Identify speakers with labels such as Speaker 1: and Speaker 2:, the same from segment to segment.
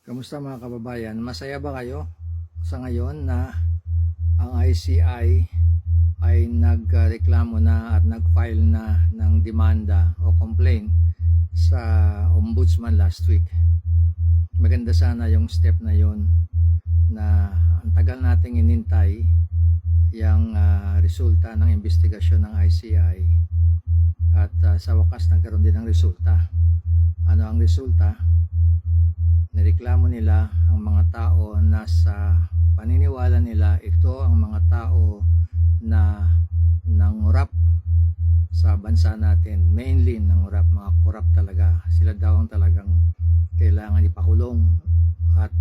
Speaker 1: Kamusta mga kababayan? Masaya ba kayo sa ngayon na ang ICI ay nagreklamo na at nag-file na ng demanda o complaint sa ombudsman last week? Maganda sana yung step na yon na ang tagal nating inintay yung resulta ng investigasyon ng ICI at sa wakas nagkaroon din ng resulta. Ano ang resulta? Nireklamo nila ang mga tao na sa paniniwala nila ito ang mga tao na nangurap sa bansa natin, mainly nangurap, mga korap talaga. Sila daw ang talagang kailangan ipakulong at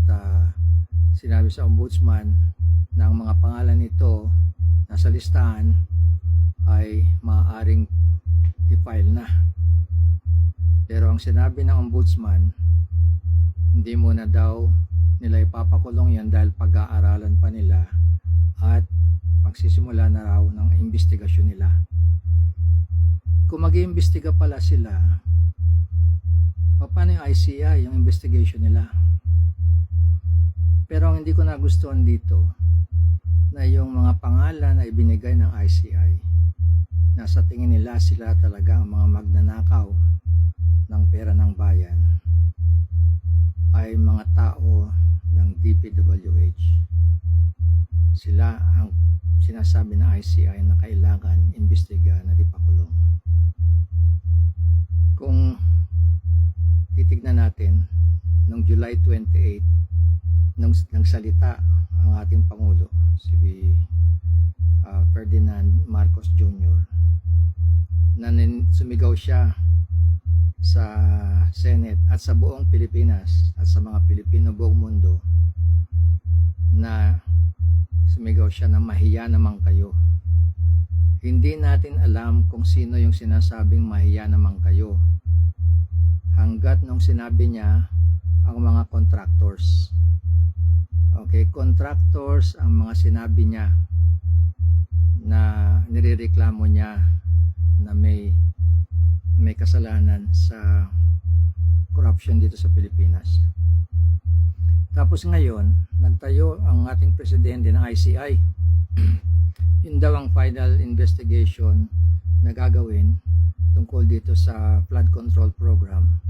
Speaker 1: sinabi sa ombudsman na ang mga pangalan nito nasa listahan ay maaaring i-file na. Pero ang sinabi ng ombudsman, hindi muna daw nila ipapakulong yan dahil pag-aaralan pa nila at magsisimula na raw ng investigasyon nila. Kung mag-iimbestiga pala sila, paano yung ICI, yung investigation nila? Pero ang hindi ko nagustuhan dito, na yung mga pangalan na ibinigay ng ICI, nasa tingin nila sila talaga ang mga magnanakaw ng pera ng bayan, ay mga tao ng DPWH. Sila ang sinasabi ng ICI na kailangan imbestiga na di pakulong. Kung titignan natin, noong July 28, nung salita ang ating Pangulo, si Ferdinand Marcos Jr., na sumigaw siya sa Senate at sa buong Pilipinas at sa mga Pilipino buong mundo na sumigaw siya na mahiya naman kayo. Hindi natin alam kung sino yung sinasabing mahiya naman kayo hanggat nung sinabi niya ang mga contractors. Okay, contractors ang mga sinabi niya na nirereklamo niya na may kasalanan sa corruption dito sa Pilipinas. Tapos ngayon, nagtayo ang ating presidente ng ICI. Yun daw ang final investigation na gagawin tungkol dito sa flood control program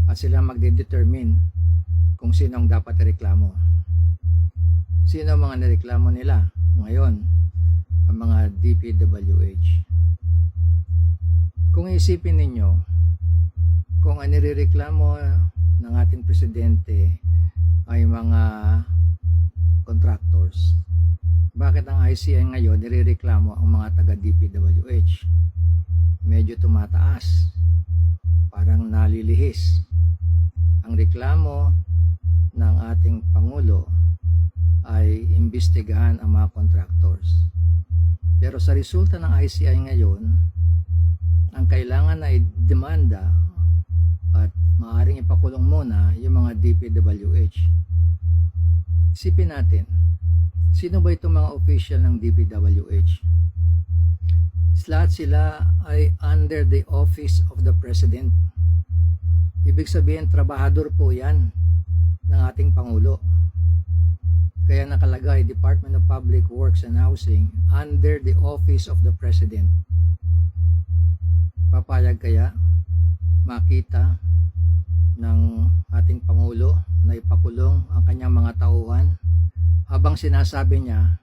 Speaker 1: at sila magde-determine kung sino ang dapat ireklamo. Sino ang mga nireklamo nila ngayon? Ang mga DPWH. Kung isipin ninyo, kung ang nirereklamo ng ating presidente ay mga contractors, bakit ang ICI ngayon nirereklamo ang mga taga-DPWH? Medyo tumataas, parang nalilihis. Ang reklamo ng ating Pangulo ay imbestigahan ang mga contractors. Pero sa resulta ng ICI ngayon, ang kailangan na i-demanda at maaaring ipakulong muna yung mga DPWH. Isipin natin, sino ba itong mga official ng DPWH? Lahat sila ay under the office of the President. Ibig sabihin, trabahador po yan ng ating Pangulo. Kaya nakalagay Department of Public Works and Housing under the office of the President. Papayag kaya makita ng ating Pangulo na ipakulong ang kanyang mga tauhan habang sinasabi niya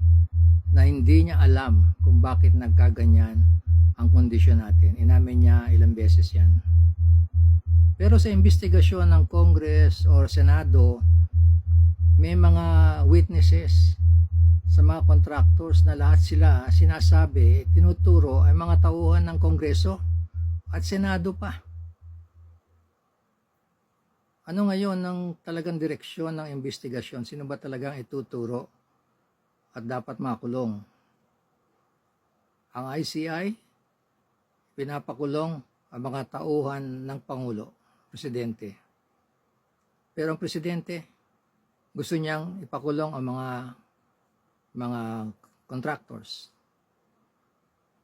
Speaker 1: na hindi niya alam kung bakit nagkaganyan ang kondisyon natin. Inamin niya ilang beses yan. Pero sa investigasyon ng Congress or Senado, may mga witnesses sa mga contractors na lahat sila sinasabi, tinuturo ay mga tauhan ng Kongreso at Senado pa. Ano ngayon ang talagang direksyon ng investigasyon? Sino ba talagang ituturo at dapat makulong? Ang ICI, pinapakulong ang mga tauhan ng Pangulo, Presidente. Pero ang Presidente, gusto niyang ipakulong ang mga contractors.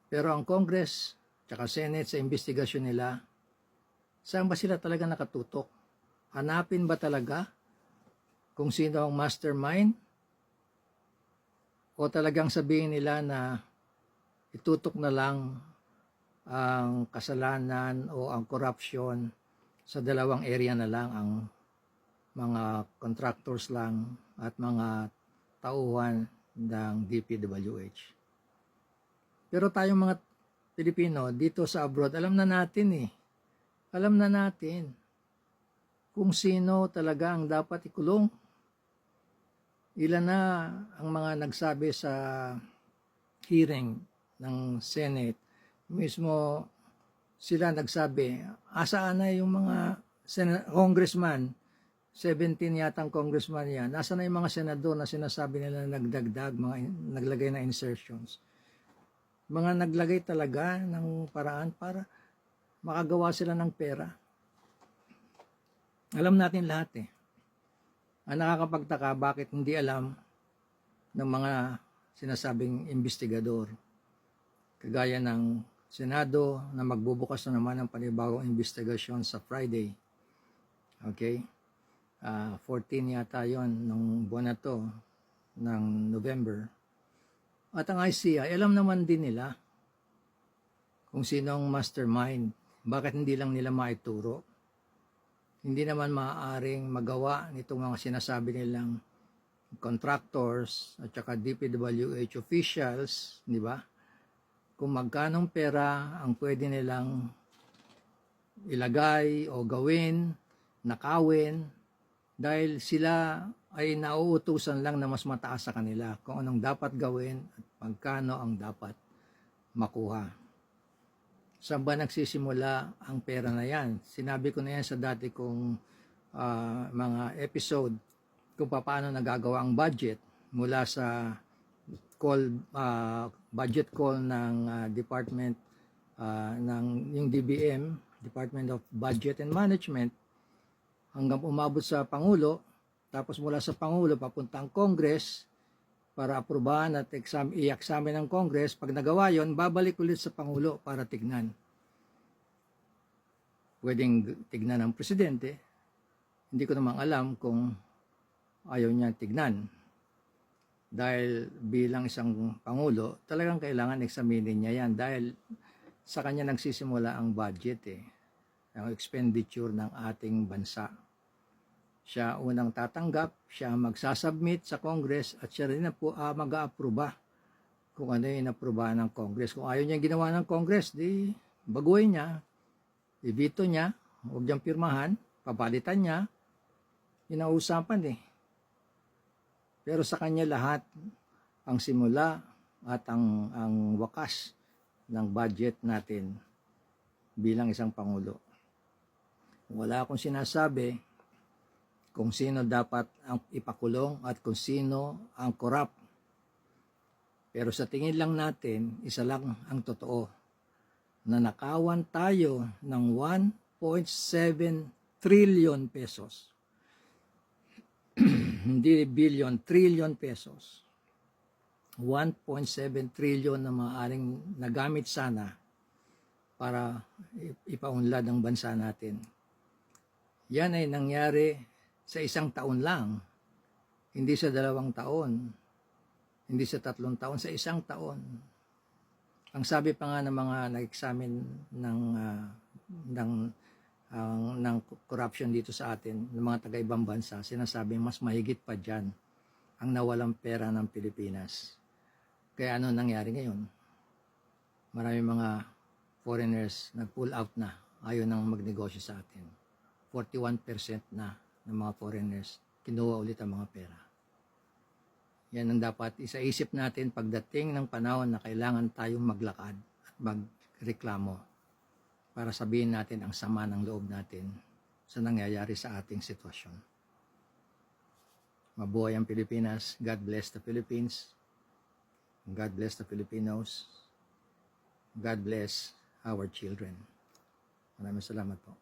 Speaker 1: Pero ang Congress, tsaka Senate sa investigasyon nila, saan ba sila talaga nakatutok? Hanapin ba talaga kung sino ang mastermind o talagang sabihin nila na itutok na lang ang kasalanan o ang corruption sa dalawang area na lang, ang mga contractors lang at mga tauhan ng DPWH. Pero tayong mga Pilipino dito sa abroad, alam na natin Alam na natin kung sino talaga ang dapat ikulong. Ilan na ang mga nagsabi sa hearing ng Senate. Mismo sila nagsabi, asaan na yung mga congressman, 17 yatang congressman yan, nasa na yung mga senador na sinasabi nila na nagdagdag, mga naglagay na insertions. Mga naglagay talaga ng paraan para makagawa sila ng pera. Alam natin lahat Ang nakakapagtaka, bakit hindi alam ng mga sinasabing investigador. Kagaya ng Senado na magbubukas na naman ng panibagong investigasyon sa Friday. Okay? 14 yata yon nung buwan na to, ng November. At ang ICI, alam naman din nila kung sino ang mastermind. Bakit hindi lang nila maituro? Hindi naman maaaring magawa nitong mga sinasabi nilang contractors at saka DPWH officials, di ba? Kung magkanong pera ang pwede nilang ilagay o gawin, nakawin, dahil sila ay nauutusan lang na mas mataas sa kanila kung anong dapat gawin at magkano ang dapat makuha. Saan ba nagsisimula ang pera na yan? Sinabi ko na yan sa dati kong mga episode kung paano nagagawa ang budget mula sa budget call ng department ng yung DBM, Department of Budget and Management, hanggang umabot sa Pangulo, tapos mula sa Pangulo papunta ang Congress para aprobahan at i-examine ng Congress. Pag nagawa yon, babalik ulit sa Pangulo para tignan. Pwedeng tignan ng Presidente. Hindi ko namang alam kung ayaw niya tignan. Dahil bilang isang Pangulo, talagang kailangan examinin niya yan dahil sa kanya nagsisimula ang budget ang expenditure ng ating bansa. Siya unang tatanggap, siya magsasubmit sa Congress at siya rin na po mag-a-aproba kung ano yung inaprobahan ng Congress. Kung ayaw niya ginawa ng Congress, di baguhin niya, i-veto niya, huwag niyang pirmahan, papalitan niya, inausapan Pero sa kanya lahat ang simula at ang wakas ng budget natin bilang isang Pangulo. Wala akong sinasabi kung sino dapat ang ipakulong at kung sino ang corrupt. Pero sa tingin lang natin, isa lang ang totoo, na nakawan tayo ng 1.7 trillion pesos. Hindi billion, trillion pesos. 1.7 trillion na maaaring nagamit sana para ipaunlad ang bansa natin. Yan ay nangyari sa isang taon lang, hindi sa 2 taon, hindi sa 3 taon, sa isang taon. Ang sabi pa nga ng mga nag-examine ng corruption dito sa atin, ng mga taga-ibang bansa, sinasabing mas mahigit pa dyan ang nawalang pera ng Pilipinas. Kaya ano nangyari ngayon? Maraming mga foreigners nag-pull out na, ayaw nang magnegosyo sa atin. 41% na ng mga foreigners kinuha ulit ang mga pera. Yan ang dapat isaisip natin pagdating ng panahon na kailangan tayong maglakad at magreklamo para sabihin natin ang sama ng loob natin sa nangyayari sa ating sitwasyon. Mabuhay ang Pilipinas. God bless the Philippines. God bless the Filipinos. God bless our children. Maraming salamat po.